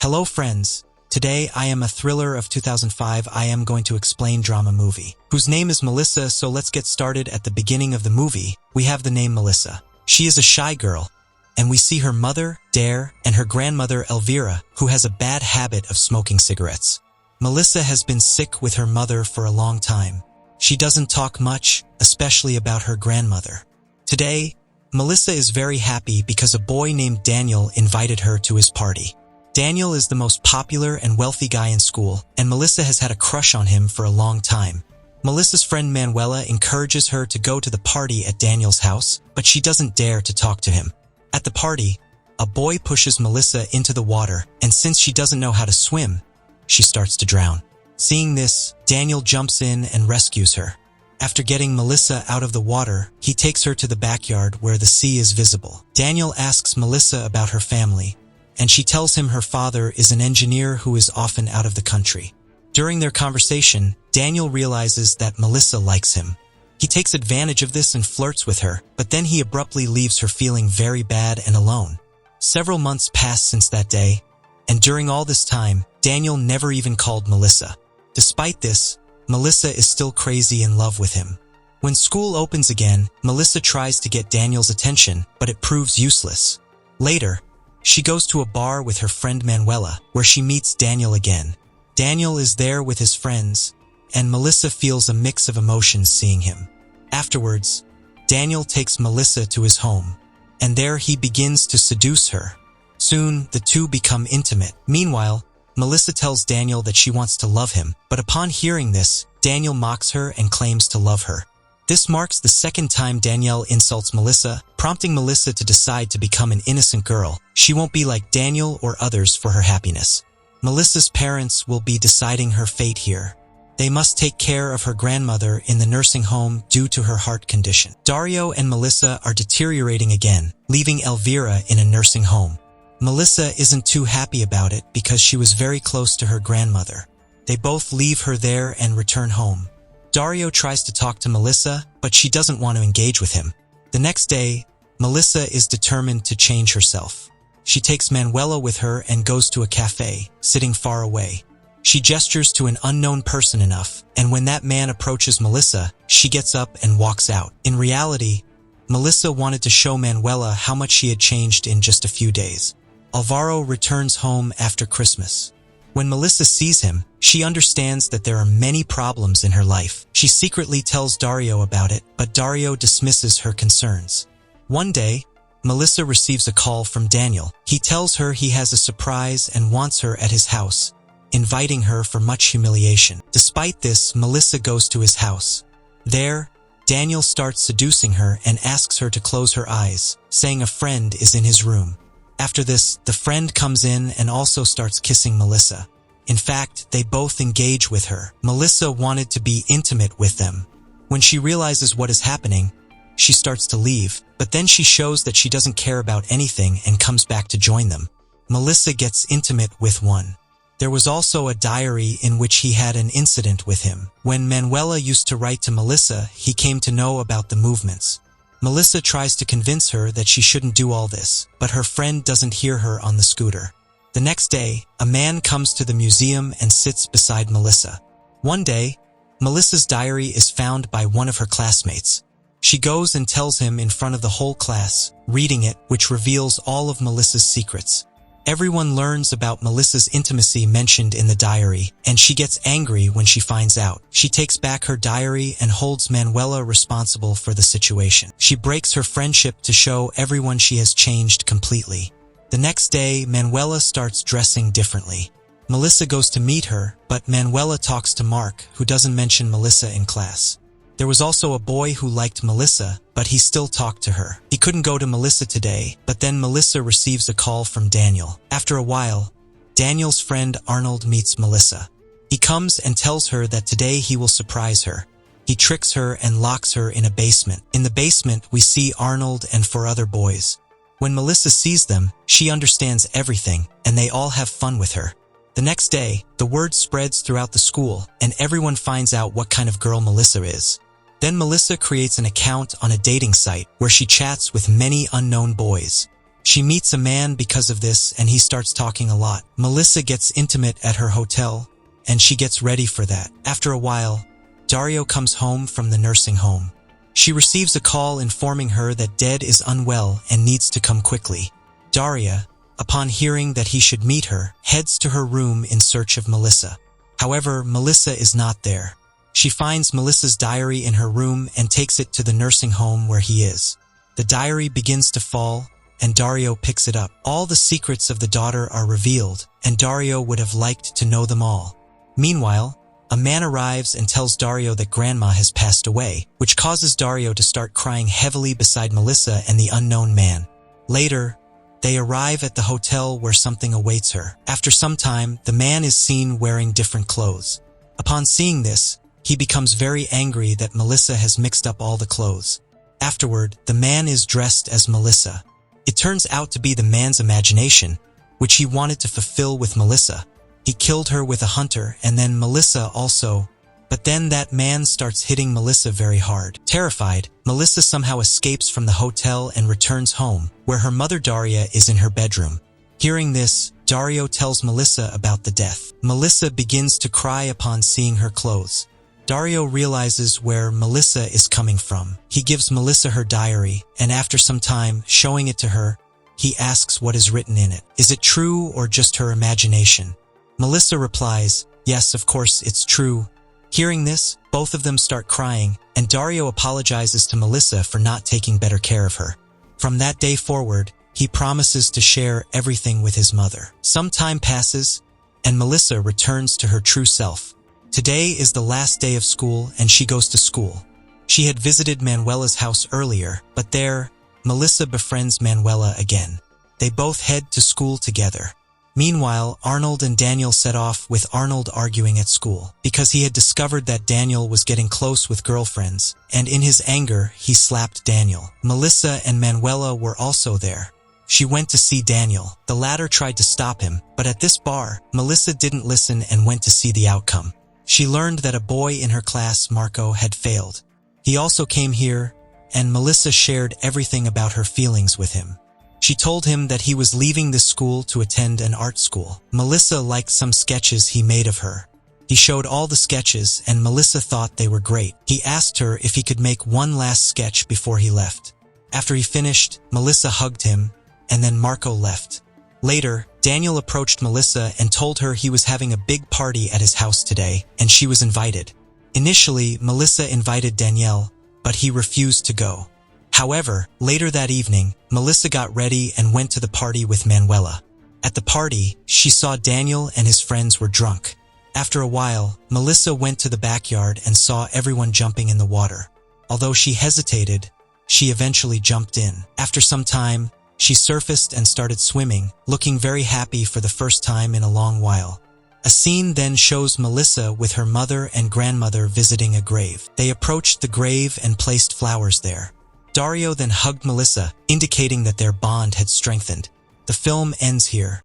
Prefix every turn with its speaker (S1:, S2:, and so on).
S1: Hello friends, today I am a thriller of 2005. I am going to explain drama movie, whose name is Melissa, so let's get started. At the beginning of the movie, we have the name Melissa. She is a shy girl, and we see her mother, Dare, and her grandmother, Elvira, who has a bad habit of smoking cigarettes. Melissa has been sick with her mother for a long time. She doesn't talk much, especially about her grandmother. Today, Melissa is very happy because a boy named Daniel invited her to his party. Daniel is the most popular and wealthy guy in school, and Melissa has had a crush on him for a long time. Melissa's friend Manuela encourages her to go to the party at Daniel's house, but she doesn't dare to talk to him. At the party, a boy pushes Melissa into the water, and since she doesn't know how to swim, she starts to drown. Seeing this, Daniel jumps in and rescues her. After getting Melissa out of the water, he takes her to the backyard where the sea is visible. Daniel asks Melissa about her family, and she tells him her father is an engineer who is often out of the country. During their conversation, Daniel realizes that Melissa likes him. He takes advantage of this and flirts with her, but then he abruptly leaves her feeling very bad and alone. Several months pass since that day, and during all this time, Daniel never even called Melissa. Despite this, Melissa is still crazy in love with him. When school opens again, Melissa tries to get Daniel's attention, but it proves useless. Later, she goes to a bar with her friend Manuela, where she meets Daniel again. Daniel is there with his friends, and Melissa feels a mix of emotions seeing him. Afterwards, Daniel takes Melissa to his home, and there he begins to seduce her. Soon, the two become intimate. Meanwhile, Melissa tells Daniel that she wants to love him, but upon hearing this, Daniel mocks her and claims to love her. This marks the second time Danielle insults Melissa, prompting Melissa to decide to become an innocent girl. She won't be like Daniel or others for her happiness. Melissa's parents will be deciding her fate here. They must take care of her grandmother in the nursing home due to her heart condition. Dario and Melissa are deteriorating again, leaving Elvira in a nursing home. Melissa isn't too happy about it because she was very close to her grandmother. They both leave her there and return home. Dario tries to talk to Melissa, but she doesn't want to engage with him. The next day, Melissa is determined to change herself. She takes Manuela with her and goes to a cafe, sitting far away. She gestures to an unknown person enough, and when that man approaches Melissa, she gets up and walks out. In reality, Melissa wanted to show Manuela how much she had changed in just a few days. Alvaro returns home after Christmas. When Melissa sees him, she understands that there are many problems in her life. She secretly tells Dario about it, but Dario dismisses her concerns. One day, Melissa receives a call from Daniel. He tells her he has a surprise and wants her at his house, inviting her for much humiliation. Despite this, Melissa goes to his house. There, Daniel starts seducing her and asks her to close her eyes, saying a friend is in his room. After this, the friend comes in and also starts kissing Melissa. In fact, they both engage with her. Melissa wanted to be intimate with them. When she realizes what is happening, she starts to leave, but then she shows that she doesn't care about anything and comes back to join them. Melissa gets intimate with one. There was also a diary in which he had an incident with him. When Manuela used to write to Melissa, he came to know about the movements. Melissa tries to convince her that she shouldn't do all this, but her friend doesn't hear her on the scooter. The next day, a man comes to the museum and sits beside Melissa. One day, Melissa's diary is found by one of her classmates. She goes and tells him in front of the whole class, reading it, which reveals all of Melissa's secrets. Everyone learns about Melissa's intimacy mentioned in the diary, and she gets angry when she finds out. She takes back her diary and holds Manuela responsible for the situation. She breaks her friendship to show everyone she has changed completely. The next day, Manuela starts dressing differently. Melissa goes to meet her, but Manuela talks to Mark, who doesn't mention Melissa in class. There was also a boy who liked Melissa, but he still talked to her. He couldn't go to Melissa today, but then Melissa receives a call from Daniel. After a while, Daniel's friend Arnold meets Melissa. He comes and tells her that today he will surprise her. He tricks her and locks her in a basement. In the basement, we see Arnold and 4 other boys. When Melissa sees them, she understands everything, and they all have fun with her. The next day, the word spreads throughout the school, and everyone finds out what kind of girl Melissa is. Then Melissa creates an account on a dating site where she chats with many unknown boys. She meets a man because of this and he starts talking a lot. Melissa gets intimate at her hotel and she gets ready for that. After a while, Dario comes home from the nursing home. She receives a call informing her that Ded is unwell and needs to come quickly. Daria, upon hearing that he should meet her, heads to her room in search of Melissa. However, Melissa is not there. She finds Melissa's diary in her room and takes it to the nursing home where he is. The diary begins to fall, and Dario picks it up. All the secrets of the daughter are revealed, and Dario would have liked to know them all. Meanwhile, a man arrives and tells Dario that grandma has passed away, which causes Dario to start crying heavily beside Melissa and the unknown man. Later, they arrive at the hotel where something awaits her. After some time, the man is seen wearing different clothes. Upon seeing this, he becomes very angry that Melissa has mixed up all the clothes. Afterward, the man is dressed as Melissa. It turns out to be the man's imagination, which he wanted to fulfill with Melissa. He killed her with a hunter and then Melissa also, but then that man starts hitting Melissa very hard. Terrified, Melissa somehow escapes from the hotel and returns home, where her mother Daria is in her bedroom. Hearing this, Dario tells Melissa about the death. Melissa begins to cry upon seeing her clothes. Dario realizes where Melissa is coming from. He gives Melissa her diary, and after some time, showing it to her, he asks what is written in it. Is it true or just her imagination? Melissa replies, yes, of course, it's true. Hearing this, both of them start crying, and Dario apologizes to Melissa for not taking better care of her. From that day forward, he promises to share everything with his mother. Some time passes, and Melissa returns to her true self. Today is the last day of school and she goes to school. She had visited Manuela's house earlier, but there, Melissa befriends Manuela again. They both head to school together. Meanwhile, Arnold and Daniel set off with Arnold arguing at school because he had discovered that Daniel was getting close with girlfriends, and in his anger, he slapped Daniel. Melissa and Manuela were also there. She went to see Daniel. The latter tried to stop him, but at this bar, Melissa didn't listen and went to see the outcome. She learned that a boy in her class, Marco, had failed. He also came here, and Melissa shared everything about her feelings with him. She told him that he was leaving the school to attend an art school. Melissa liked some sketches he made of her. He showed all the sketches, and Melissa thought they were great. He asked her if he could make one last sketch before he left. After he finished, Melissa hugged him, and then Marco left. Later, Daniel approached Melissa and told her he was having a big party at his house today, and she was invited. Initially, Melissa invited Daniel, but he refused to go. However, later that evening, Melissa got ready and went to the party with Manuela. At the party, she saw Daniel and his friends were drunk. After a while, Melissa went to the backyard and saw everyone jumping in the water. Although she hesitated, she eventually jumped in. After some time, she surfaced and started swimming, looking very happy for the first time in a long while. A scene then shows Melissa with her mother and grandmother visiting a grave. They approached the grave and placed flowers there. Dario then hugged Melissa, indicating that their bond had strengthened. The film ends here.